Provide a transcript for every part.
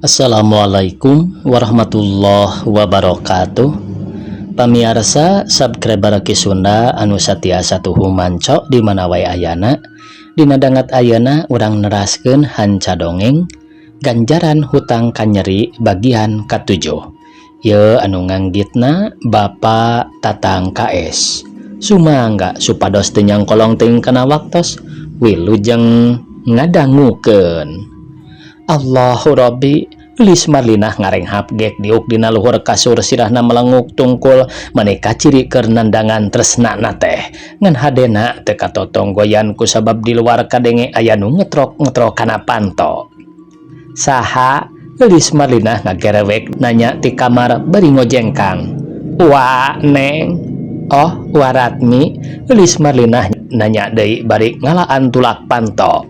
Assalamualaikum warahmatullahi wabarakatuh. Pamirsa subscriber Ki Sunda anu satiasa tuhu manco di mana wae ayana. Dina dangat ayeuna urang neraskeun hanca dongeng ganjaran hutang kanyeri bagian ke-7. Ye anu nganggitna Bapak Tatang KS. Sumangga supados teu nyangkolong teuing kana waktos wilujeng ngadangukeun. Allahu Rabbi gelis Marlinah ngarenghap gek diuk dina luhur kasur sirahna melenguk tungkul maneka ciri keur nandangan tresnana teh ngan hadena teu katotong goyan ku sabab di luar kadenge aya nu ngetrok-ngetrok kana panto. Saha gelis Marlinah ngagerewek nanya ti kamar bari ngojengkang. Wa Neng. Oh, Waratmi gelis Marlinah nanya deui bari ngalaan tulak panto.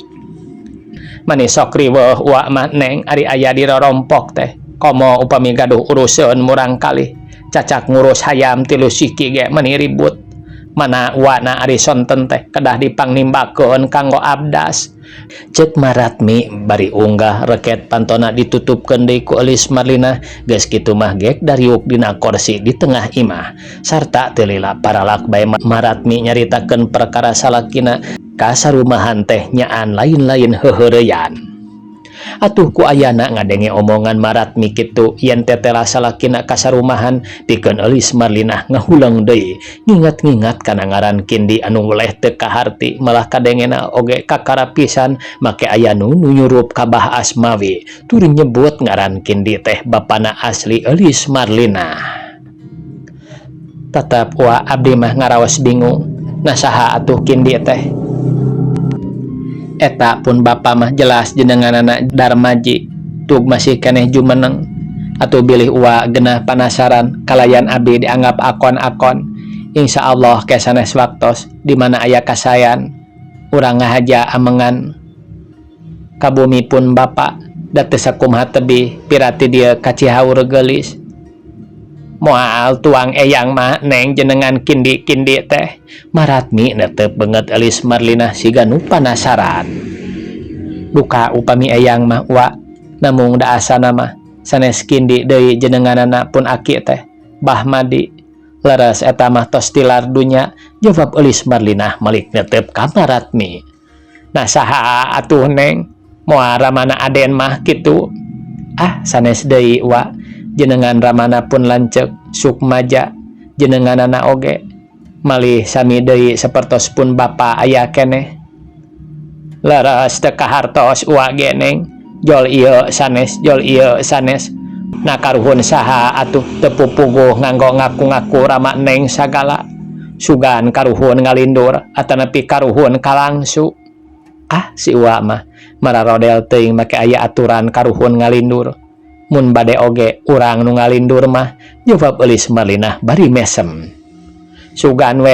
Mani sok riweuh wa mah Neng ari aya di rorompok teh komo upami gaduh uruseun murang kalih cacak ngurus hayam tilu siki ge mani ribut mana wana ari sonten teh kedah dipangnimbakeun kanggo abdas ceuk Maratmi bari unggah reket pantona ditutupkeun deui ku eulis Marlinah geus kitu mah gek dariuk dina kursi di tengah imah sarta teu lila paralak bae Maratmi nyaritakeun perkara salakina ka sarumahan teh nyaan lain-lain heureuyan. Atuh ku ayana ngadenge omongan Maratmi kitu yen tetela salakina ka sarumahan pikeun eulis Marlinah ngahulang deui ngingat-ngingat kana ngaran kindi anu weleh teu kaharti malah kadengena oge kakara pisan make aya nu nyurup ka Bah Asmawi tur nyebut ngaran kindi teh bapana asli eulis Marlinah. Tetep wa abdi mah ngaraos bingung nasaha atuh kindi teh. Eta pun bapa mah jelas jenenganana Darmaji tug masih keneh jumeneng atuh bilih uwa genah panasaran kalayan abdi dianggap akon-akon insyaallah ke sanes waktos di mana aya kasayan urang ngahaja amengan ka bumi pun bapa da teu sakumaha tebih pirati dieu ka Cihaur geulis moal tuang eyang mah Neng jenengan kindi-kindi teh. Maratmi netep banget eulis Marlinah siga nu panasaran. Duka upami eyang mah wa namung da asana mah sanes kindi deui jenenganana pun aki teh Bah Madi. Leres eta mah tos tilar dunya jawab eulis Marlinah malik netep ka Maratmi. Nah saha atuh Neng moal ramana aden mah kitu. Ah sanes deui wa jenengan ramana pun lanceuk sukmaja jenenganana oge malih sami deui sapertos pun bapa aya keneh. Leres teu kahartos uwa ge Neng jol ieu sanes na karuhun saha atuh teu pupuguh nganggo ngaku-ngaku rama Neng sagala sugan karuhun ngalindur atanapi karuhun kalangsu. Ah si uwa mah mararodel teuing make aya aturan karuhun ngalindur. Mun bade oge urang nu ngalindur mah jawab eulis Marlinah bari mesem. Sugan we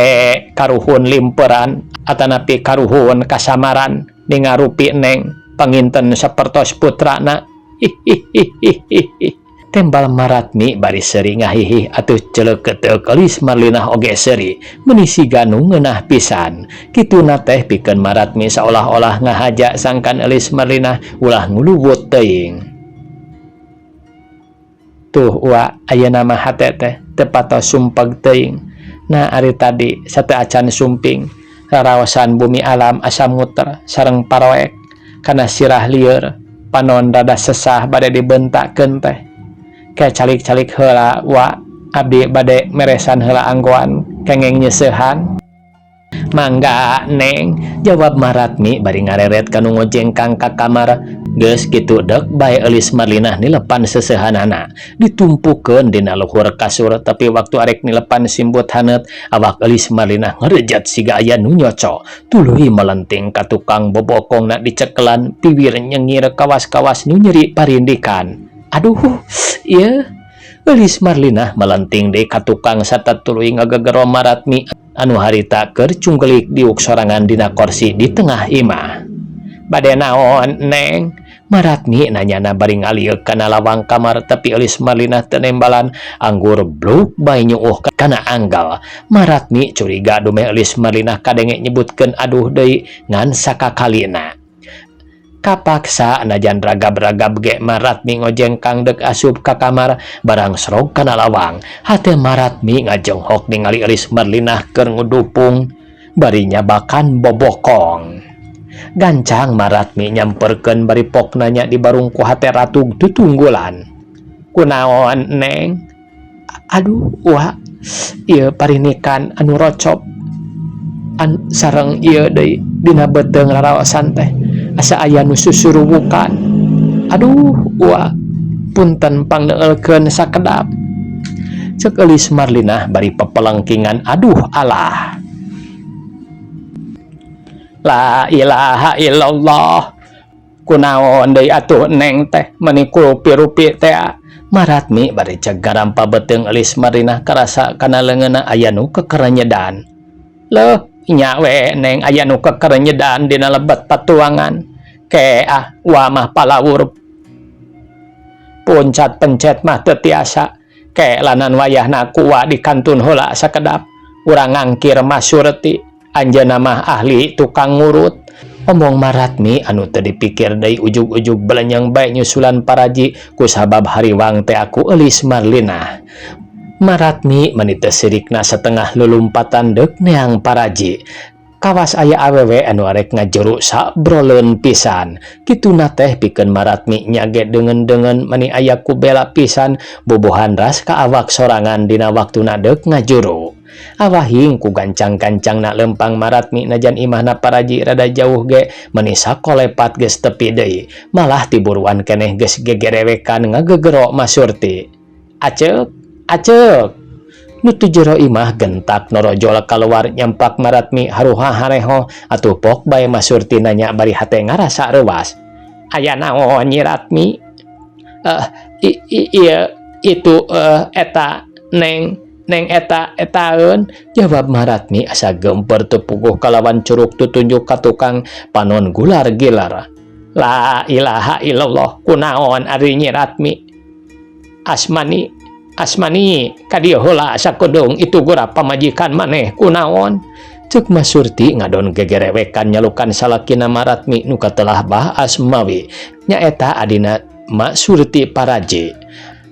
karuhun limperan atanapi karuhun kasamaran ningarupi Neng panginten sapertos putrana. Tembal Maratmi bari seuri ngahihih atuh celeukeut eulis Marlinah oge seuri meuni siga nu ngeunah pisan. Kituna teh pikeun Maratmi saolah-olah ngahaja sangkan eulis Marlinah ulah nguluwut teuing. Tuh wa ayeuna mah hate teh teu patos sumpeg teuing. Nah ari tadi sateu acan sumping raraosan bumi alam asa muter sareng paroek kana sirah lieur panon rada sesah bade dibeuntakeun teh. Ke calik-calik heula wa abdi bade meresan heula anggoan kengeng nyeusehan. Mangga Neng jawab Maratmi bari ngareret kanu ngojengkang ka kamar. Geus kitu deuk bae eulis Marlinah nilepan seusehanana ditumpukeun dina luhur kasur tapi waktu arek nilepan simbut haneut awak eulis Marlinah ngarejat siga aya nu nyoco tuluy melenting ka tukang bobokongna dicekelan piwir nyengir kawas-kawas nu nyeri parindikan. Aduh ieu eulis Marlinah melenting deui ka tukang sarta tuluy ngagegero Maratmi anu harita keur cunggelik diuk sorangan dina kursi di tengah imah. Bade naon Neng? Maratmi nanyana bari ngalieu kana lawang kamar tapi eulis Marlinah teu nembalan anggur bluk bae nyuuh kana anggal. Maratmi curiga dume eulis Marlinah kadenge nyebutkeun aduh deui ngan sakakalina. Kapaksa najan ragab-ragab ge Maratmi ngojeng kang dek asup ka kamar barang serog kana lawang. Hate Maratmi ngajenghok ningali Elis Marlinah keur ngudupung bari nyabakan bobokong. Gancang Maratmi nyamperkeun bari pok nanya di barung ku hate Ratu Tutunggulan. Kunaon Neng? Aduh wah ieu parinikan anu rocop sareng ieu deui dina beteung raraosan teh asa aya nu susuruwukan. Aduh wah punten pangneulkeun sakedap. Ceuk Elis Marlinah bari pepelengkingan. Aduh alah. La ilaha illallah. Kunaon deui atuh Neng teh meuni rupi-rupi teh. Maratmi bari cek garampa beteung Elis Marlinah karasa kana leungeunna aya nu kekerenyedan. Leuh nya we Neng aya nu kekerenyedan dina lebet patuangan. Keah wa mah palawur puncat pencet mah teu tiasa. Ke lanan wayahna kuwa dikantun heula sakedap. Urang ngangkir Mas Surti, anjeunna mah ahli tukang ngurut. Omong Maratmi anu teu dipikir deui ujug-ujug belenyeng bae nyusulan paraji kusabab hariwang teh aku Elis Marlinah. Maratmi meuni teu sirikna setengah lulumpatan deuk neang paraji. Kawas aya awewe anu arek ngajuru sabroleun pisan. Kituna teh pikeun Maratmi nyage deungeun-deungeun meuni aya ku bela pisan bobohan ras ka awak sorangan dina waktuna deuk ngajuru. Awahing ku gancang-gancangna lempang Maratmi najan imahna paraji rada jauh ge meuni sakolepat geus tepi deui. Malah tiburuan keneh geus gegerewekan ngagegero Mas Surti. Aceuk, aceuk. Nu tu jero imah gentak norojol kaluar nyampak Maratmi haruha hareho atuh pok bae Mas Surti nanya bari hate ngarasa reuas. Aya naon Nyi Ratmi? Iya itu eta Neng etaeun, jawab Maratmi asa gemper teu puguh kalawan curug tutunjuk ka tukang panon gular-gilar. La ilaha illallah. Kunaon ari Nyi Ratmi? Asmani kadieu heula sakudung itu gura pamajikan maneh kunaon? Ceuk Mas Surti ngadon gegerewekan nyalukan salakina Maratmi nu katelah Bah Asmawi nyaeta adina Mak Surti paraji.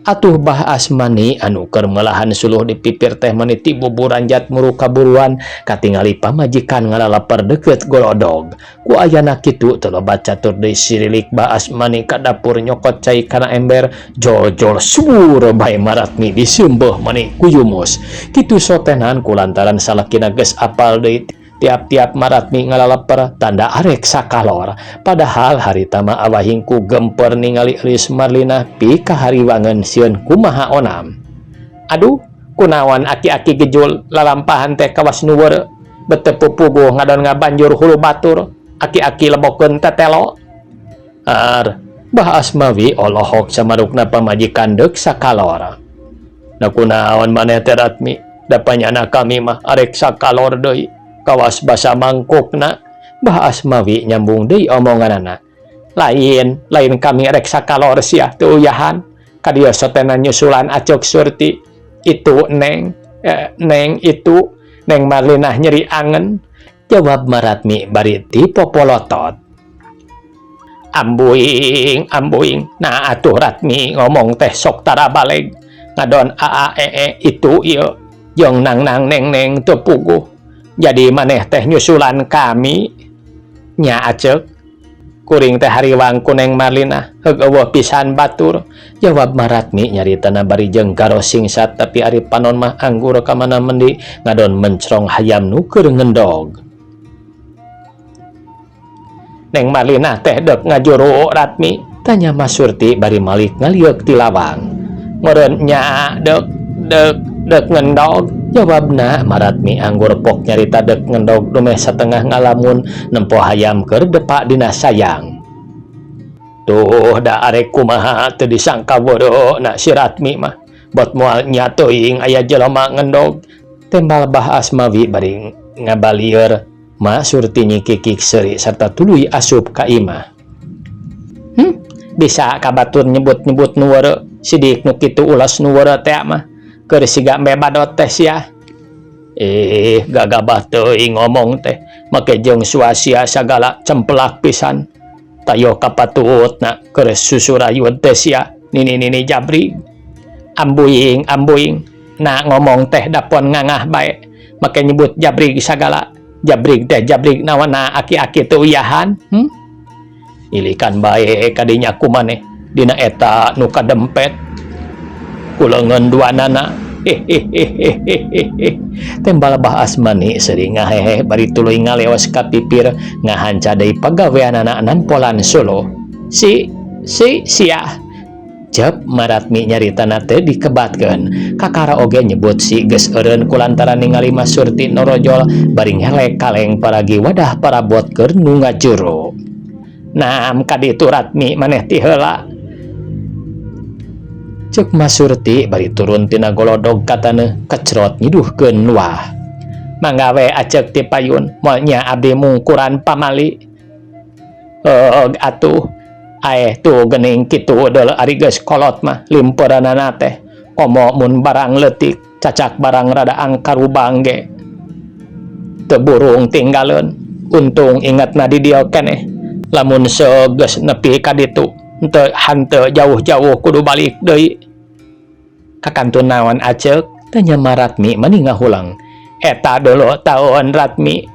Atuh Bah Asmani anu keur meulahan suluh dipipir teh meuni ti buburanjat muru kaburuan katingali pamajikan ngalalaper deukeut golodog. Ku ayana kitu teu loba catur deui sirilik Bah Asmani ka dapur nyokot cai kana ember jol-jol suur bae Maratmi disieumbeuh meuni ku yumus. Kitu sotenan kulantaran salakina geus apal deui tiap-tiap Maratmi ngalalaper tanda arek sakalor. Padahal harita mah awahingku gemper ningali Elis Marlinah pi kahariwangeun sieun kumaha onam. Aduh kunaon aki-aki gejul lalampahan teh kawas nu weur beteu pupuguh ngadon ngabanjur hulu batur aki-aki lebokeun tetelo. Bah Asmawi olohok samarukna pamajikan deuk sakalor. Na kunaon maneh teh Ratmi? Da panyana kami mah arek sakalor deui. Kawas basa mangkukna. Bah Asmawi nyambung deui omonganana. Lain kami rek sakalor sia teu uyahan. Kadieu sotenan nyusulan Acuk Surti. Itu Neng itu Neng Marlinah nyeri angen. Jawab Maratmi bari ti popolotot. Ambuing. Nah atuh Ratmi ngomong teh sok tara baleg. Ngadon itu ieu jeung nang neng teu puguh. Jadi maneh teh nyusulan kami nya Acuk. Kuring teh hariwang ku Neng Marlinah heug eueuh pisan batur. Jawab Maratmi nyaritana bari jeung garo singsat tapi ari panon mah anggur ka mana mendi ngadon mencrong hayam nu keur ngendog. Neng Marlinah teh deuk ngajuru Ratmi? Tanya Mas Surti bari malik ngaliuk ti lawang. Meureun nya deuk ngendog. Jawabna Maratmi anggur pok nyarita deuk ngendog dumeh satengah ngalamun nempo hayam keur depak dina sayang. Tuh da arek kumaha teu disangka bodoh na si Ratmi mah. Bot moal nya teuing aya jelema ngendog. Tembal Bah Asmawi bari ngabalieur Mak Surti nyikikik seuri sarta tuluy asup ka imah. Bisa kabatur nyebut-nyebut nu weureu sidik nu kitu ulas nu weureu teh mah. Keur siga mbebadot teh sia. Gagabah teuing ngomong teh make jeung suasia sagala cemplak pisan. tayo kapatuot na keres susurayud teh sia nini Jabrig ambuing na ngomong teh dapon ngangah bae make nyebut Jabrig sagala Jabrig nawan na aki-aki teu uyahan ilikan bae kadinya kumaneh dina eta nu kadempet kuleungeun duanana tembal bahas mani sering ngahehe bari tuluy ngaleos ka pipir ngahanca deui pagaweanana nampolan Solo sia jep Maratmi nyaritana teh dikebatkeun kakara oge nyebut si geus eureun kulantaran ningali Mas Surti norojol bari ngelek kaleng paragi wadah parabot keur nu ngajero naam kaditu Ratmi maneh ti heula cek Mas Surti bari turun tina golodog katana kecrot nyiduhkeun wah manggawe acek ti payun moal nya abdi mungkuran pamali atuh tuh geuning kitu deul ari geus kolot mah limperanana teh komo mun barang leutik cacak barang rada angkarubang ge teu burung tinggaleun untung ingatna di dieu keneh lamun geus nepi ka ditu henteu jauh-jauh kudu balik deui kakantun naon acek tanya Maratmi mani ngahulang eta dulu taon Ratmi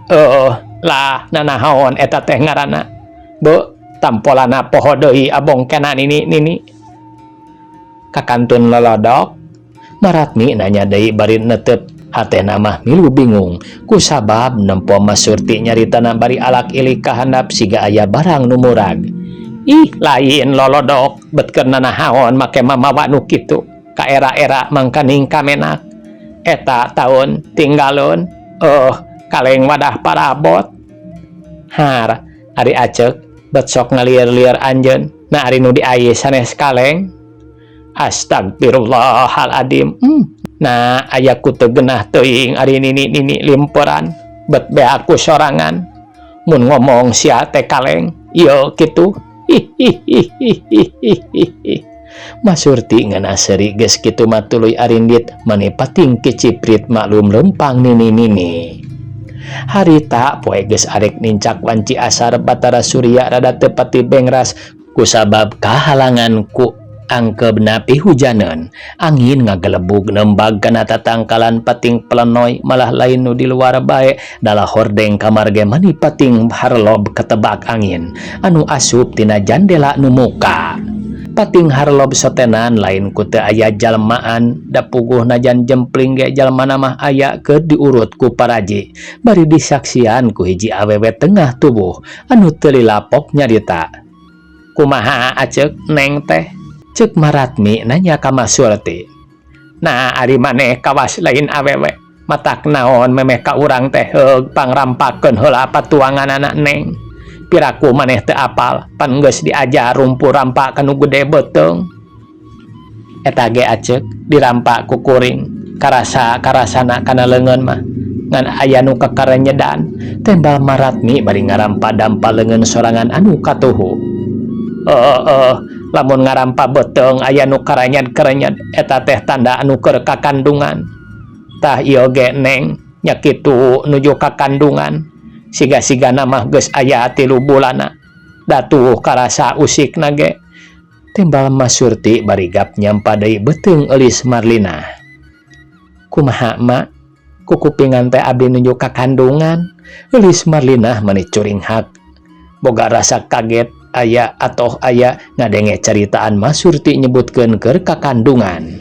lah nanahaon eta teh ngaranna be tampolana poho deui abong kena nini kakantun lolodok Maratmi nanya deui bari neuteup hatena mah milu bingung kusabab nempo Mas Surti nyaritana bari alak ilik kahandap siga aya barang nu murag ih lain lolodok betkeun nanahaon make mamawa nu kitu ka era-era mangkaning kamenak eta taun tinggalun kaleng wadah parabot har ari acek bet sok ngalieur-lieur anjeun na ari nu diaye sanes kaleng astagfirullahaladzim nah aya ku teu geunah teuing ari nini limperan bet bea aku sorangan mun ngomong sia teh kaleng ieu kitu Mas Surti ngana seri geus kitu mah tuluy arindit mani pating kiciprit maklum lempang nini harita poe geus arek nincak wanci asar Batara Surya rada teu pati bengras kusabab kahalangan ku angkeubna pihujaneun angin ngagelebug nembag kana tatangkalan pating pelenoy malah lain nu di luar bae dalah hordeng kamar ge mani pating harlob ketebak angin anu asup tina jandela nu muka pating harlob sotenan lain ku teu aya jalmaan da puguh najan jempling ge jalmana mah aya keur diurut ku paraji bari disaksian ku hiji awewe tengah tubuh anu teu lilapok nyarita kumaha acek neng teh cek Maratmi nanya ka Mas Surti nah ari maneh kawas lain awewe matak naon memeh ka urang teh pangrampakeun heula patuangan anak neng piraku maneh teu apal pan geus diajar rumpur rampak kanu gede beteung eta ge acek dirampak ku kuring karasana kana leungeun mah ngan aya nu kakarenyedan tembal Maratmi bari ngarampa dampa leungeun sorangan anu katuhu lamun ngarampa beteung aya nu karenyed eta teh tanda anu keur kakandungan tah ieu ge neng nya kitu nuju kakandungan siga-sigana mah geus aya 3 bulana datuh karasa usikna ge timbal Mas Surti bari gap nyampa deui beuteung eulis Marlina kumaha mak ku kupingan teh abdi nuju kakandungan eulis Marlina mani curing hak boga rasa kaget aya atoh aya ngadenge caritaan Mas Surti nyebutkeun keur kakandungan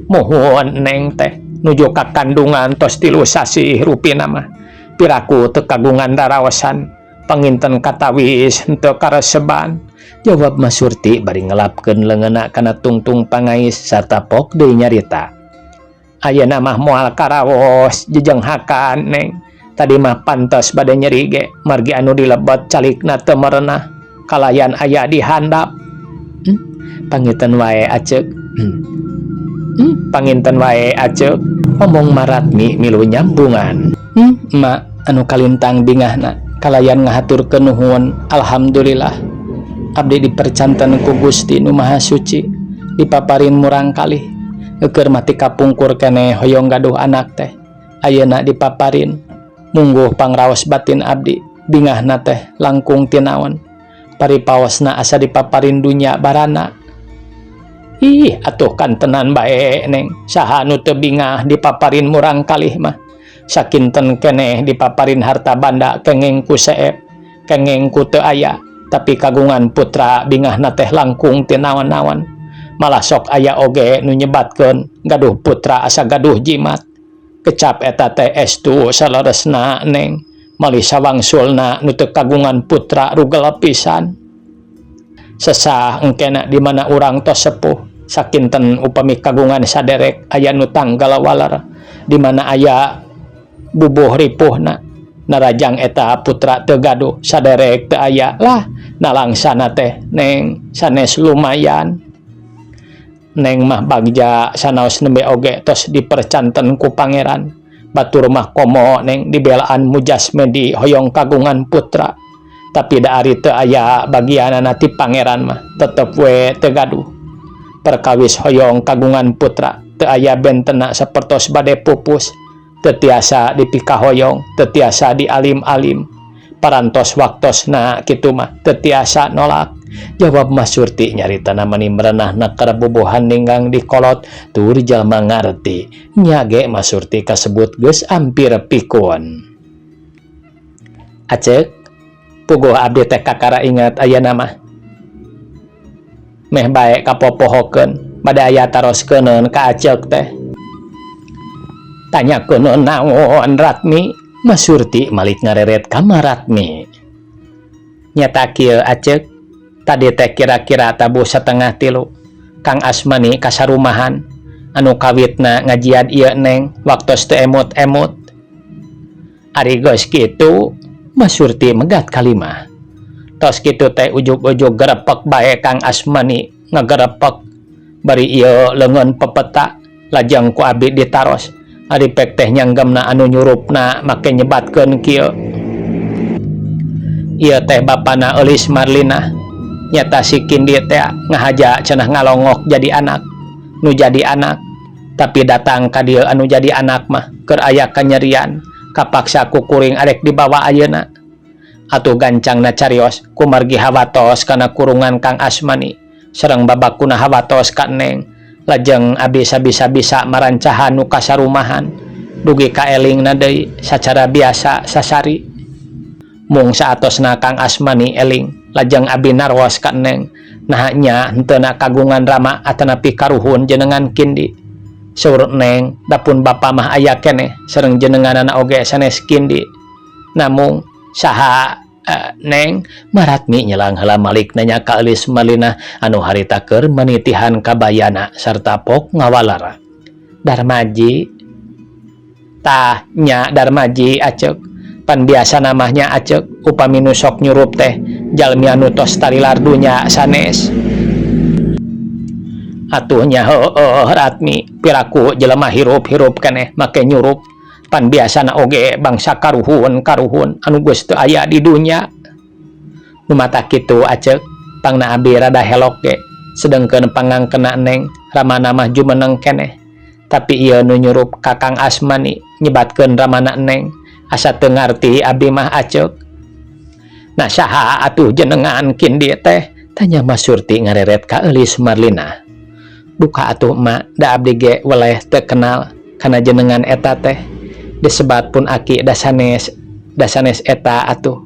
mohon neng teh nuju kakandungan tos 3 sasi rupina mah piraku teu kagungan daraosan panginten katawis henteu kareseban jawab Mas Surti bari ngelapkeun leungeunna kana tungtung pangais sarta pok deui nyarita ayeuna mah moal karaos jejenghakan neng tadi mah pantos bade nyeri ge margi anu dilebet calikna teu merenah kalayan aya di handap panginten wae acek panginten wae acek omong Maratmi milu nyambungan mak anu kalintang bingahna kalayan ngahaturkeun nuhun alhamdulillah abdi dipercanten ku Gusti nu Maha Suci dipaparin murang kalih keur mati kapungkur keneh hoyong gaduh anak teh ayeuna dipaparin mungguh pangraos batin abdi bingahna teh langkung tinaon paripaosna asa dipaparin dunya barana. Ih atuh kan tenan bae neng, saha nu teu bingah dipaparin murang kalih mah, sakinten keneh dipaparin harta banda kengeng ku seep, kengeng ku teu aya, tapi kagungan putra bingahna teh langkung ti naon-naon, malah sok aya oge nu nyebatkeun gaduh putra asa gaduh jimat, kecap eta teh estu saleresna neng, malih sawangsulna nu teu kagungan putra rugel pisan. Sesah engkena di mana urang tos sepuh, sakinten upami kagungan saderek aya nu tanggal walar, di mana aya bubuh ripuhna, narajang eta putra teu gaduh saderek teu aya lah, nalangsana teh neng sanes lumayan. Neng mah bagja sanaos nembe oge tos dipercanten ku pangeran, batur mah komo neng dibelaan mujasmedi hoyong kagungan putra, tapi da ari teu aya bagianana ti pangeran mah tetep we teu gaduh. Perkawis hoyong kagungan putra teu aya bentena sapertos bade pupus, teu tiasa dipikahoyong, teu tiasa dialim-alim, parantos waktosna kitu mah teu tiasa nolak. Jawab Mas Surti nyaritana mani merenahna karabobohan ninggang dikolot tur jalma ngarti nya ge Mas Surti kasebut geus ampir pikun. Acek puguh abdi teh kakara ingat ayeuna mah meh bae kapopohokeun bade aya taroskeun ka Acek teh. Tanyakeun naon Ratmi? Mas Surti malik ngareret ka Ratmi. Nyata kieu Acek, tadi teh kira-kira tabuh 2:30 Kang Asmani kasarumahan anu kawitna ngajian ieu neng waktos teu emut-emut. Ari geus kitu Mas Surti megat kalimah. Tos kitu teh ujug-ujug gerepek bae Kang Asmani ngagerepek bari ieu leungeun pepeta lajeng ku abdi ditaros. Ari pek teh nyanggemna anu nyurupna make nyebatkeun kieu. Ieu teh bapana Eulis Marlina. Nyata si Kindi teh ngahaja cenah ngalongok jadi anak. Nu jadi anak tapi datang ka dieu anu jadi anak mah keur aya kanyerian, kapaksa ku kuring arek dibawa ayeuna. Atuh gancangna carios kumargi hawatos kana kurungan Kang Asmani sareng babakuna hawatos ka Neng, lajeng abdi sabisa-bisa marancahan nu kasarumahan dugi kaelingna deui sacara biasa sasari. Mung saatosna Kang Asmani eling lajeng abdi narwas ka Neng, nah nya henteu na kagungan rama atanapi karuhun jenengan Kindi. Saur Neng, dapun bapa mah aya keneh sareng jenenganana oge sanes Kindi. Namung saha Neng? Ratmi nyelang heula malik nanya ka Eulis Marlina anu harita keur menitihan kabayana sarta pok ngawalara. Darmaji? Tah nya Darmaji Acek. Pan biasa namanya Acek upami nu sok nyurup teh jalmi anu tos tarilar dunya sanes. Atuhnya heueuh Ratmi, piraku jelema hirup-hirup keneh make nyurup. Pan biasana oge bangsa karuhun anu geus teu aya di dunya. Nu mata kitu Acek, pangna abdi rada helok ge, sedengkeun pangangkeuna Neng ramana mah jumeneng keneh. Tapi ieu nu nyurup ka Kang Asmani nyebatkeun ramana Neng, asa teu ngarti abdi mah Acek. Nah saha atuh jenengan Kindi teh? Tanya Mas Surti ngareret ka Eulis Marlina. Duka atuh mak, da abdi ge weleh teu kenal kana jenengan eta teh. Disebat pun aki dasanes eta atuh.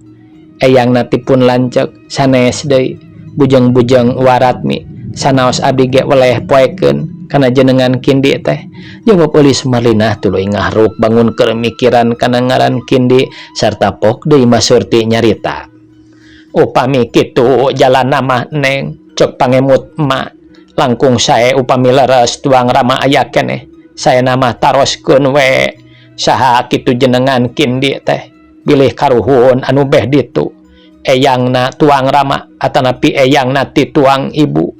Eyang natipun lancek sanes deui bujeng-bujeng Waratmi sanaos abdi ge weleh poekeun kana jenengan Kindi teh. Jawab Eulis Marlina tuluy ngahruk bangun keur mikiran kana ngaran Kindi sarta pok deui Mas Surti nyarita. Upami kitu jalanna mah Neng, cek pangemut emak langkung sae upami leres tuang rama aya keneh. Saena mah taroskeun we saha kitu jenengan Kindi teh bilih karuhun anu beh ditu eyangna tuang rama atanapi eyangna ti tuang ibu.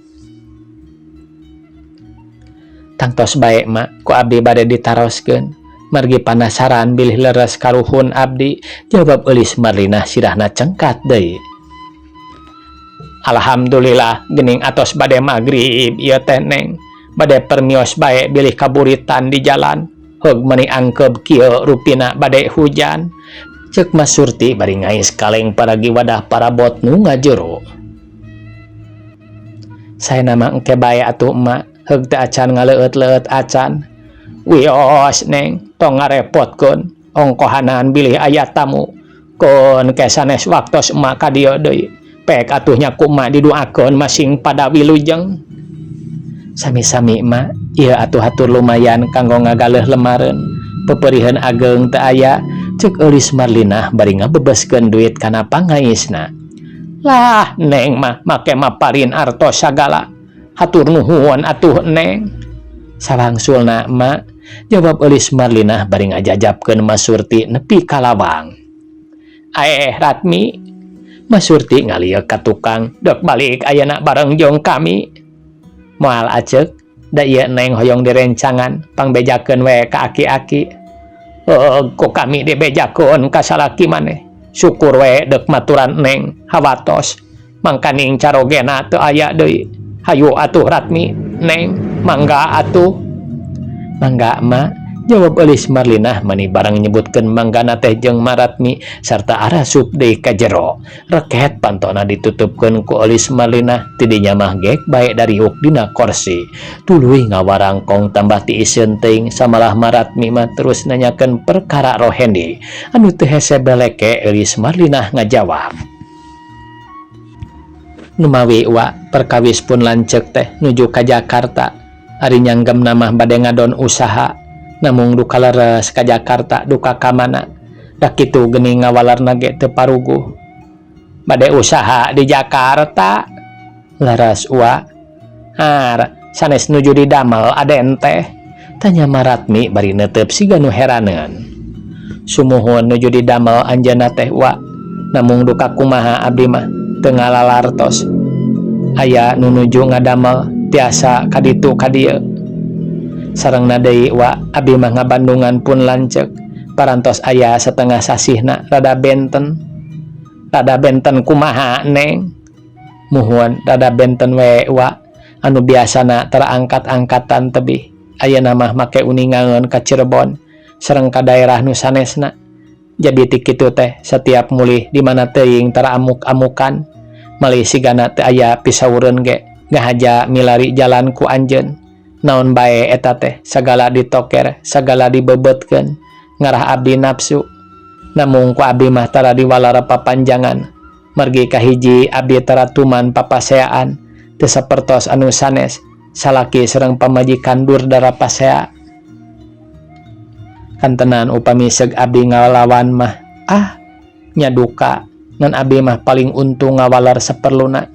Tangtos bae mak ku abdi bade ditaroskeun margi panasaran bilih leres karuhun abdi. Jawab Eulis Marlina sirahna cengkat deui. Alhamdulillah gening atos bade magrib ieu teh Neng, bade permios bae bilih kaburitan di jalan. Heug meuni angkeb kieu rupina bade hujan. Cek Mas Surti bari ngais kaleng paragi wadah parabot nu ngajero. Saya nama engke bae atuh emak, heug teu acan ngaleut-leut acan. Wios neng, tong ngarepotkeun, ongkohanan bilih aya tamu. Kun ke sanes waktos emak ka dieu deui. Pek atuh nya ku emak diduakeun masing pada wilujeng. Sami-sami emak, ieu atuh hatur lumayan kanggo ngagaleh lemaren. Peperihan ageng teu aya, cek Eulis Marlinah bari ngabebeskeun duit kana pangaisna. Lah neng mah make maparin artos sagala. Hatur nuhun atuh neng. Salangsulna emak, jawab Eulis Marlinah bari ngajajabkeun Mas Surti nepi ka lawang. Ratmi, Mas Surti ngalieu ka tukang, dek balik ayeuna bareng jeung kami. Moal acek, da ieu neng hoyong direncangan, pangbejakeun we ka aki-aki. Ku kami dibejakeun ka salaki maneh. Syukur we dek maturan neng, hawatos. Mangkaning carogena teu aya deui. Hayu atuh Ratmi, neng, mangga atuh. Mangga emak, jawab Eulis Marlinah mani barang nyebutkeun manggana teh jeung Maratmi sarta arasup deui ka jero. Reket pantona ditutupkeun ku Eulis Marlinah, tidinya mah gek bae dari huk dina kursi. Tuluy ngawarangkong tambah tiiseun teuing samalah Maratmi mah terus nanyakeun perkara Rohendi. Anu teu hese beleke Eulis Marlinah ngajawab. Numawi wa perkawis pun lanceuk teh nuju ka Jakarta. Ari nyanggem namah bade ngadon usaha. Namung duka leres ka Jakarta duka ka mana. Da kitu geuning ngawalarna ge teu paruguh. Bade usaha di Jakarta. Leres wa. Sanes nuju di damel aden teh. Tanya Maratmi bari neuteup siga nu heraneun. Sumuhun nuju di damel anjeunna teh wa. Namung duka kumaha abdi mah teu ngalalartos. Aya nu nuju ngadamel tiasa kaditu kadieu. Sarengna deui wa abdi mah ngabandungan pun lanceuk. Parantos aya setengah sasihna rada benten. Rada benten kumaha neng? Muhun rada benten we wa. Anu biasana terangkat-angkatan tebih. Ayeuna mah make uningangeun ka Cirebon sareng ka daerah nu sanesna. Jadi ti kitu teh setiap mulih di mana teuing tara amuk-amukan. Malih sigana teu aya pisaureun ge ngahaja milari jalan ku anjeun. Naon bae eta teh sagala ditoker, sagala dibebetkeun, ngarah abdi nafsu. Namung ku abdi mah tara diwalara papanjangan. Margi ka hiji abdi tara tuman papaseaan, teu sapertos anu sanes, salaki sareng pamajikan Durdara pasea. Kantenan upami seug abdi ngalawan mah, nya duka. Ngan abdi mah paling untung ngawalar saperluna.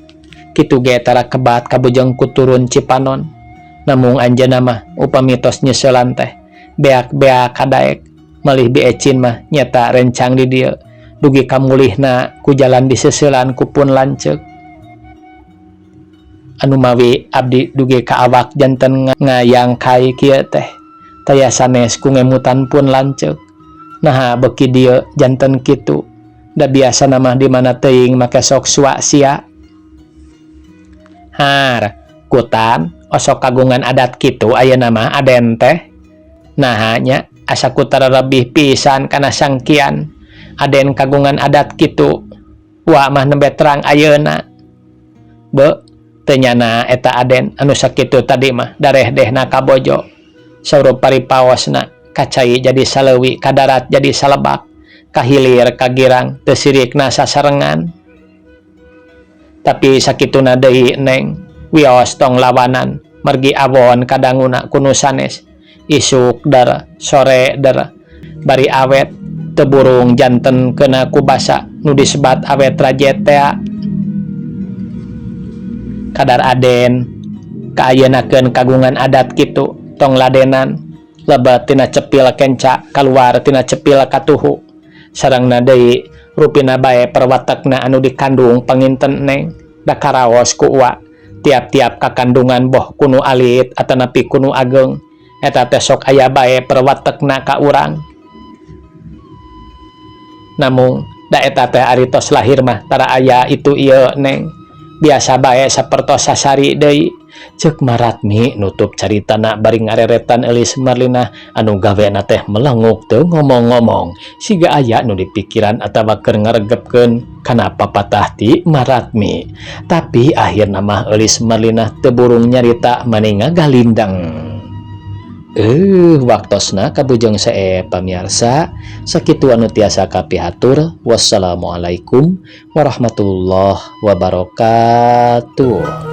Kitu ge tara kebat kabujeng ku turun Cipanon. Namung anjeunna mah upami tos nyeuselan teh beak-beak kadaek malih biecin mah nyata rencang di dieu dugi kamulihna ku jalan diseuselan ku pun lanceuk. Anu mawi abdi dugi ka awak janten ngayangkai kieu teh taya sanes ku ngemutan pun lanceuk. Nah beuki dieu janten kitu da biasa mah di mana teuing make sok swa-sia. Kutan osok kagungan adat kitu ayeuna mah aden teh. Nah nya asa ku tarelebih pisan kana sangkian aden kagungan adat kitu. Wa mah nembe terang ayeuna. Teu nyana eta aden anu sakitu tadi mah darehdehna ka bojo. Saurup paripaosna kacai jadi saleuwi, ka darat jadi salebak, kahilir ka girang teu sirikna sasarengan. Tapi sakituna deui neng, wios tong lawanan margi awon kadanguna kuno sanes. Isuk dar, sore dar, bari awet teu burung janten keuna ku basa nu disebat awet rajetea. Kadar aden kaayenakeun kagungan adat kitu tong ladenan lebet tina cepil kenca kaluar tina cepil katuhu. Sarengna deui rupina bae perwatekna anu dikandung panginten neng da karaos ku wa. Tiap-tiap kakandungan boh kuno alit atanapi kuno ageng eta teh sok aya bae perwatekna ka urang. Namung da eta teh ari tos lahir mah tara aya itu ieu neng. Biasa bae sapertos sasari deui Cek Maratmi nutup caritana bari ngareretan Elis Marlina anu gawena teh melenguk teu ngomong-ngomong siga aya nu dipikiran atawa keur ngaregepkeun kana papatah ti Maratmi. Tapi akhirna mah Elis Marlina teu burung nyarita maninga galindang. Waktosna kabujeng sae pamiarsa sakitu anu tiasa kapihatur. Wassalamualaikum warahmatullahi wabarakatuh.